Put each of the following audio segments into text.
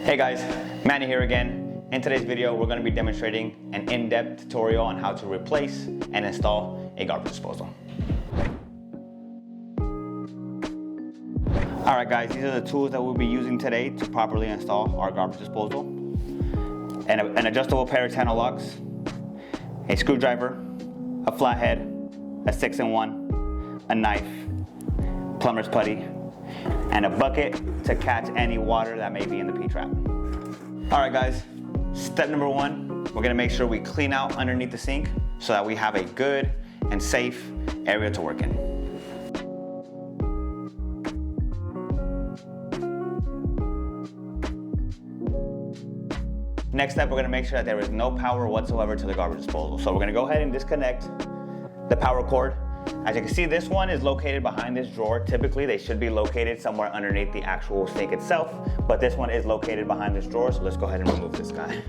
Hey guys, Manny here again. In today's video, we're going to be demonstrating an in-depth tutorial on how to replace and install a garbage disposal. Alright guys, these are the tools that we'll be using today to properly install our garbage disposal. An adjustable pair of channel locks, a screwdriver, a flathead, a 6-in-1, a knife, plumber's putty, and a bucket to catch any water that may be in the P-trap. Alright guys, step number one, we're gonna make sure we clean out underneath the sink so that we have a good and safe area to work in. Next step, we're gonna make sure that there is no power whatsoever to the garbage disposal. So we're gonna go ahead and disconnect the power cord. As you can see, this one is located behind this drawer. Typically, they should be located somewhere underneath the actual sink itself, but this one is located behind this drawer, so let's go ahead and remove this guy.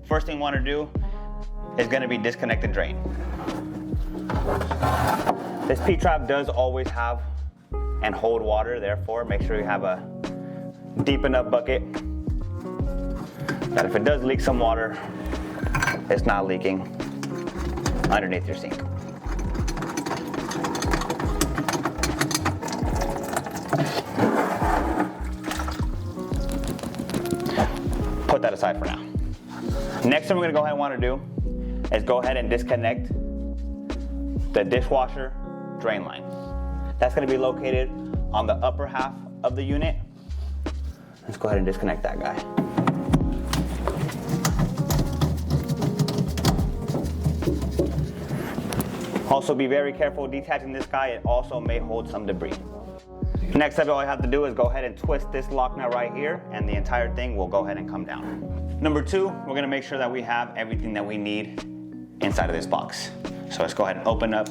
First thing you want to do is going to be disconnect the drain. This P-trap does always have and hold water, therefore make sure you have a deep enough bucket that if it does leak some water, it's not leaking underneath your sink. Put that aside for now. Next thing we're gonna go ahead and wanna do is go ahead and disconnect the dishwasher drain line. That's gonna be located on the upper half of the unit. Let's go ahead and disconnect that guy. Also be very careful detaching this guy, it also may hold some debris. Next step, all I have to do is go ahead and twist this lock nut right here and the entire thing will go ahead and come down. Number two, we're gonna make sure that we have everything that we need inside of this box. So let's go ahead and open up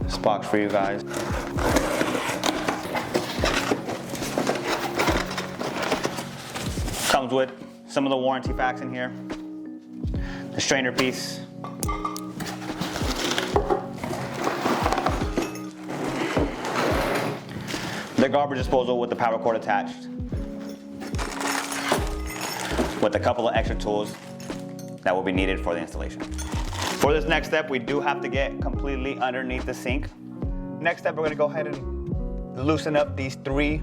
this box for you guys. Comes with some of the warranty facts in here, the strainer piece, the garbage disposal with the power cord attached, with a couple of extra tools that will be needed for the installation. For this next step, we do have to get completely underneath the sink. Next step, we're gonna go ahead and loosen up these 3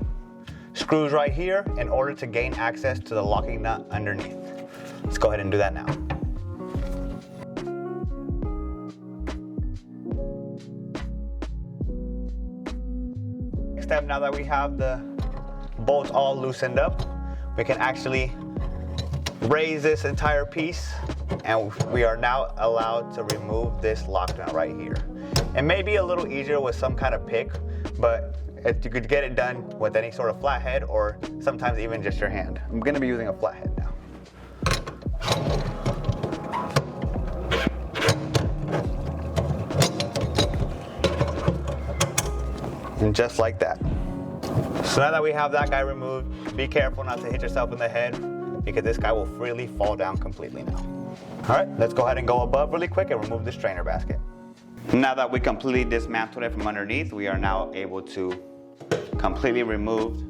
screws right here in order to gain access to the locking nut underneath. Let's go ahead and do that now. Next step, now that we have the bolts all loosened up, we can actually raise this entire piece and we are now allowed to remove this lock nut right here. It may be a little easier with some kind of pick, but you could get it done with any sort of flathead or sometimes even just your hand. I'm gonna be using a flathead now. And just like that. So now that we have that guy removed, be careful not to hit yourself in the head because this guy will freely fall down completely now. All right, let's go ahead and go above really quick and remove the strainer basket. Now that we completely dismantled it from underneath, we are now able to completely remove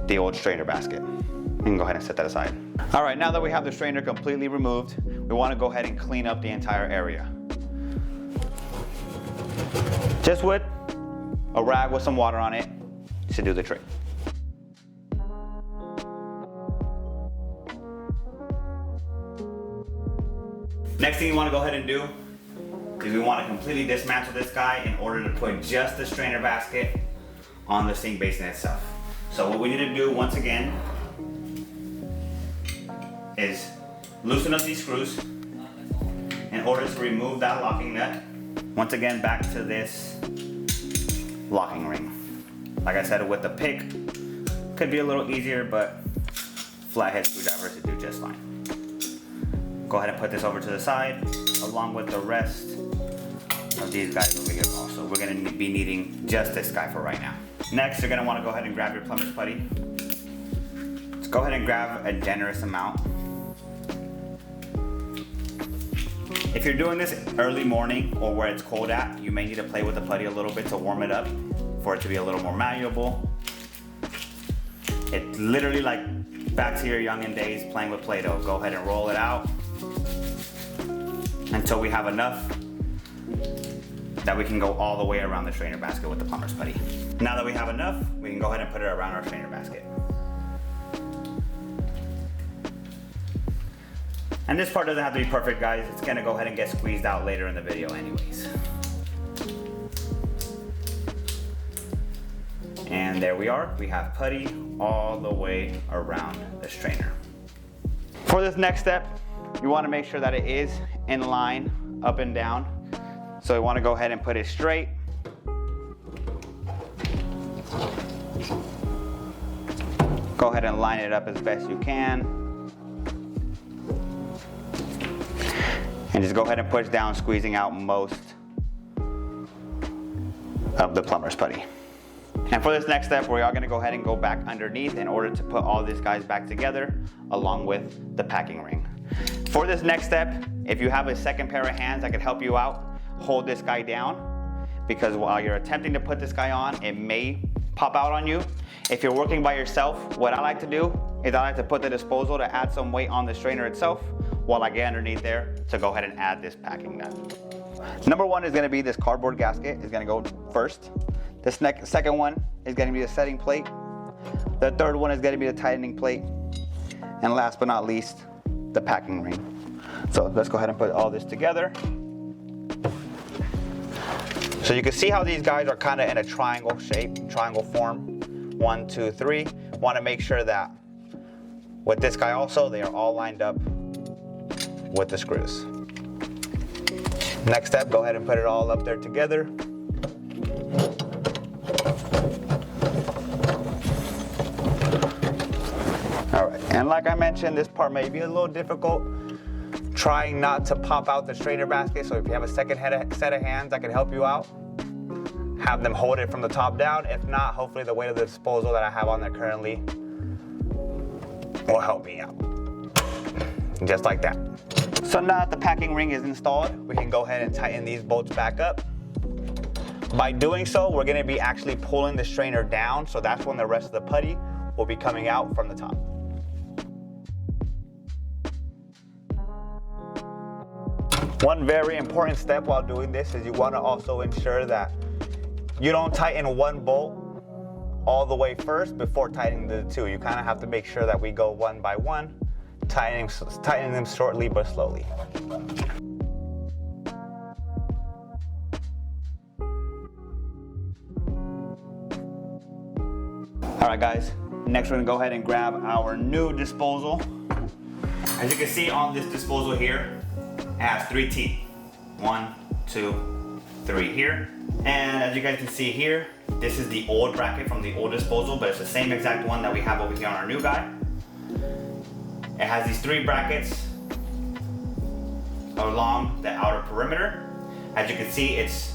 the old strainer basket. You can go ahead and set that aside. All right, now that we have the strainer completely removed, we want to go ahead and clean up the entire area. Just with a rag with some water on it should do the trick. Next thing you want to go ahead and do is we want to completely dismantle this guy in order to put just the strainer basket on the sink basin itself. So what we need to do once again is loosen up these screws in order to remove that locking nut. Once again, back to this locking ring. Like I said, with the pick, could be a little easier, but flathead screwdrivers should do just fine. Go ahead and put this over to the side, along with the rest of these guys over here also. We're gonna be needing just this guy for right now. Next, you're gonna wanna go ahead and grab your plumber's putty. Let's go ahead and grab a generous amount. If you're doing this early morning or where it's cold at, you may need to play with the putty a little bit to warm it up for it to be a little more malleable. It's literally like back to your youngin' days playing with Play-Doh. Go ahead and roll it out until we have enough that we can go all the way around the strainer basket with the plumber's putty. Now that we have enough, we can go ahead and put it around our strainer basket. And this part doesn't have to be perfect, guys. It's gonna go ahead and get squeezed out later in the video anyways. And there we are. We have putty all the way around the strainer. For this next step, you wanna make sure that it is in line, up and down. So you wanna go ahead and put it straight. Go ahead and line it up as best you can. And just go ahead and push down, squeezing out most of the plumber's putty. And for this next step, we are gonna go ahead and go back underneath in order to put all these guys back together along with the packing ring. For this next step, if you have a second pair of hands that could help you out, hold this guy down, because while you're attempting to put this guy on, it may pop out on you. If you're working by yourself, what I like to do is I like to put the disposal to add some weight on the strainer itself while I get underneath there to go ahead and add this packing nut. Number one is gonna be this cardboard gasket is gonna go first. The second one is gonna be the setting plate. The third one is gonna be the tightening plate. And last but not least, the packing ring. So let's go ahead and put all this together. So you can see how these guys are kind of in a triangle shape, triangle form. 1, 2, 3. Want to make sure that with this guy also, they are all lined up with the screws. Next step, go ahead and put it all up there together. All right, and like I mentioned, this part may be a little difficult. Trying not to pop out the strainer basket, so if you have a second set of hands that can help you out, have them hold it from the top down. If not, hopefully the weight of the disposal that I have on there currently will help me out. Just like that. So now that the packing ring is installed, we can go ahead and tighten these bolts back up. By doing so, we're gonna be actually pulling the strainer down, so that's when the rest of the putty will be coming out from the top. One very important step while doing this is you want to also ensure that you don't tighten one bolt all the way first before tightening the two. You kind of have to make sure that we go one by one, tightening them shortly but slowly. All right, guys, next we're gonna go ahead and grab our new disposal. As you can see on this disposal here, it has 3 teeth. 1, 2, 3 here. And as you guys can see here, this is the old bracket from the old disposal, but it's the same exact one that we have over here on our new guy. It has these 3 brackets along the outer perimeter. As you can see, it's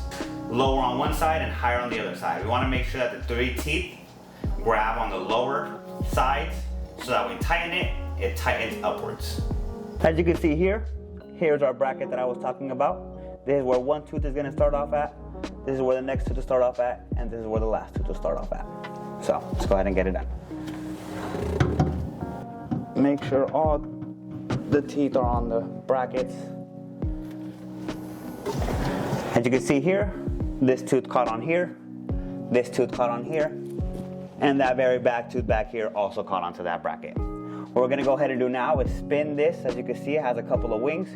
lower on one side and higher on the other side. We want to make sure that the 3 teeth grab on the lower sides so that when we tighten it, it tightens upwards. As you can see here, here's our bracket that I was talking about. This is where one tooth is gonna start off at. This is where the next tooth will start off at. And this is where the last tooth will start off at. So let's go ahead and get it done. Make sure all the teeth are on the brackets. As you can see here, this tooth caught on here, this tooth caught on here, and that very back tooth back here also caught onto that bracket. What we're gonna go ahead and do now is spin this. As you can see, it has a couple of wings.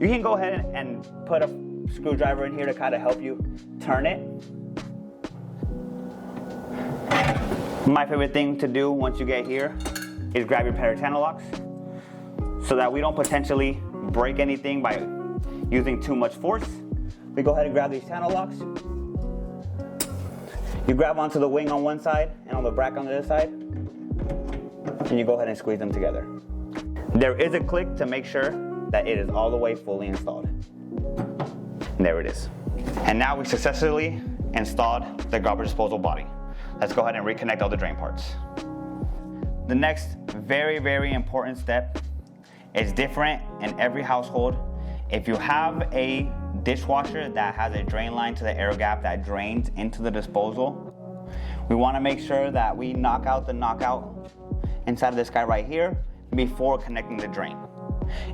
You can go ahead and put a screwdriver in here to kind of help you turn it. My favorite thing to do once you get here is grab your pair of channel locks so that we don't potentially break anything by using too much force. We go ahead and grab these channel locks. You grab onto the wing on one side and on the bracket on the other side, and you go ahead and squeeze them together. There is a click to make sure that it is all the way fully installed. And there it is. And now we successfully installed the garbage disposal body. Let's go ahead and reconnect all the drain parts. The next very, very important step is different in every household, If you have a dishwasher that has a drain line to the air gap that drains into the disposal, we want to make sure that we knock out the knockout inside of this guy right here before connecting the drain.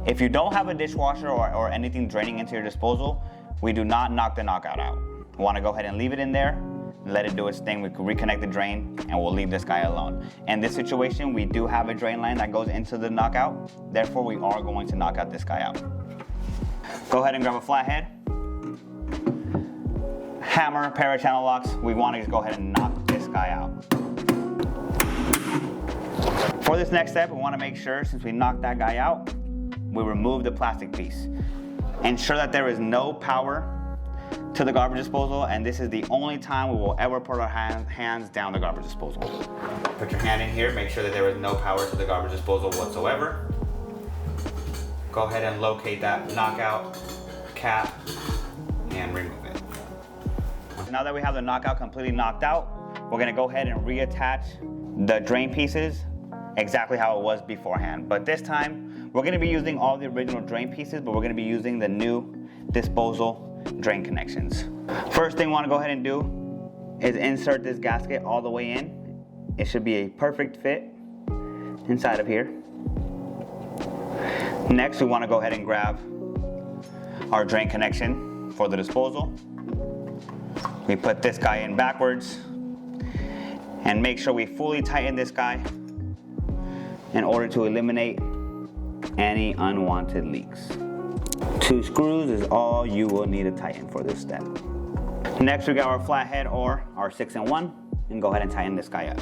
If you don't have a dishwasher or anything draining into your disposal, we do not knock the knockout out. We want to go ahead and leave it in there, let it do its thing. We can reconnect the drain and we'll leave this guy alone. In this situation, we do have a drain line that goes into the knockout. Therefore, we are going to knock out this guy out. Go ahead and grab a flathead, hammer, pair of channel locks. We want to just go ahead and knock this guy out. For this next step, we want to make sure, since we knocked that guy out, we remove the plastic piece. Ensure that there is no power to the garbage disposal, and this is the only time we will ever put our hands down the garbage disposal. Put your hand in here, make sure that there is no power to the garbage disposal whatsoever. Go ahead and locate that knockout cap and remove it. Now that we have the knockout completely knocked out, we're gonna go ahead and reattach the drain pieces exactly how it was beforehand. But this time, we're gonna be using all the original drain pieces, but we're gonna be using the new disposal drain connections. First thing we wanna go ahead and do is insert this gasket all the way in. It should be a perfect fit inside of here. Next, we wanna go ahead and grab our drain connection for the disposal. We put this guy in backwards and make sure we fully tighten this guy in order to eliminate any unwanted leaks. 2 screws is all you will need to tighten for this step. Next, we got our flathead or our 6-in-1 and go ahead and tighten this guy up.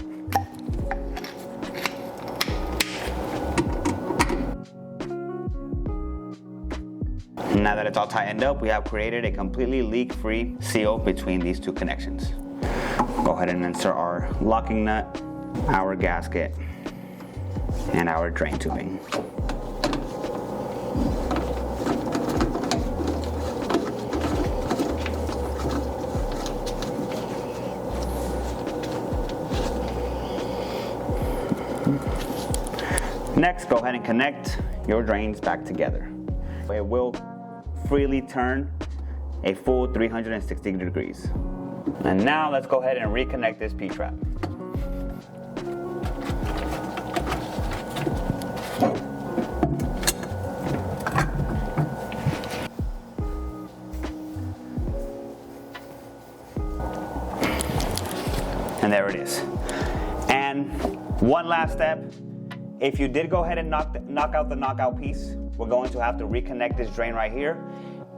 Now that it's all tightened up, we have created a completely leak-free seal between these 2 connections. Go ahead and insert our locking nut, our gasket, and our drain tubing. Next, go ahead and connect your drains back together. It will freely turn a full 360 degrees. And now let's go ahead and reconnect this P-trap. And there it is. And one last step. If you did go ahead and knock out the knockout piece, we're going to have to reconnect this drain right here.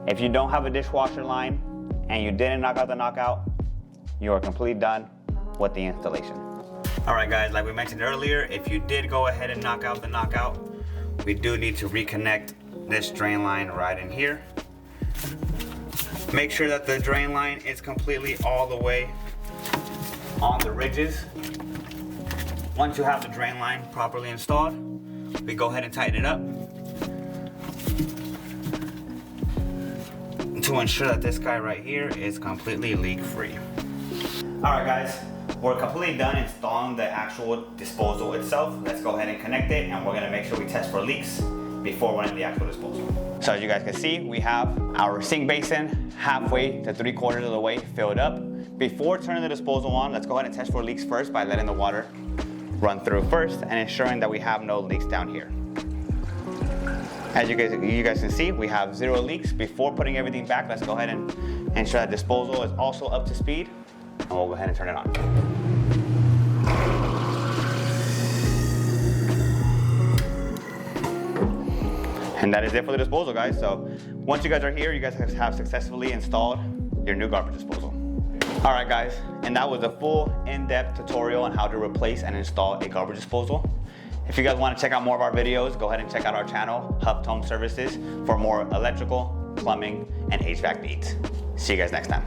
If you don't have a dishwasher line and you didn't knock out the knockout, you are completely done with the installation. All right guys, like we mentioned earlier, if you did go ahead and knock out the knockout, we do need to reconnect this drain line right in here. Make sure that the drain line is completely all the way on the ridges. Once you have the drain line properly installed, we go ahead and tighten it up to ensure that this guy right here is completely leak-free. All right guys, we're completely done installing the actual disposal itself. Let's go ahead and connect it, and we're gonna make sure we test for leaks before running the actual disposal. So as you guys can see, we have our sink basin halfway to 3/4 of the way filled up. Before turning the disposal on, let's go ahead and test for leaks first by letting the water run through first and ensuring that we have no leaks down here. As you guys can see, we have 0 leaks. Before putting everything back, let's go ahead and ensure that disposal is also up to speed, and we'll go ahead and turn it on. And that is it for the disposal, guys. So once you guys are here, you guys have successfully installed your new garbage disposal. All right guys, and that was a full in-depth tutorial on how to replace and install a garbage disposal. If you guys want to check out more of our videos, go ahead and check out our channel, Huft Home Services, for more electrical, plumbing, and HVAC needs. See you guys next time.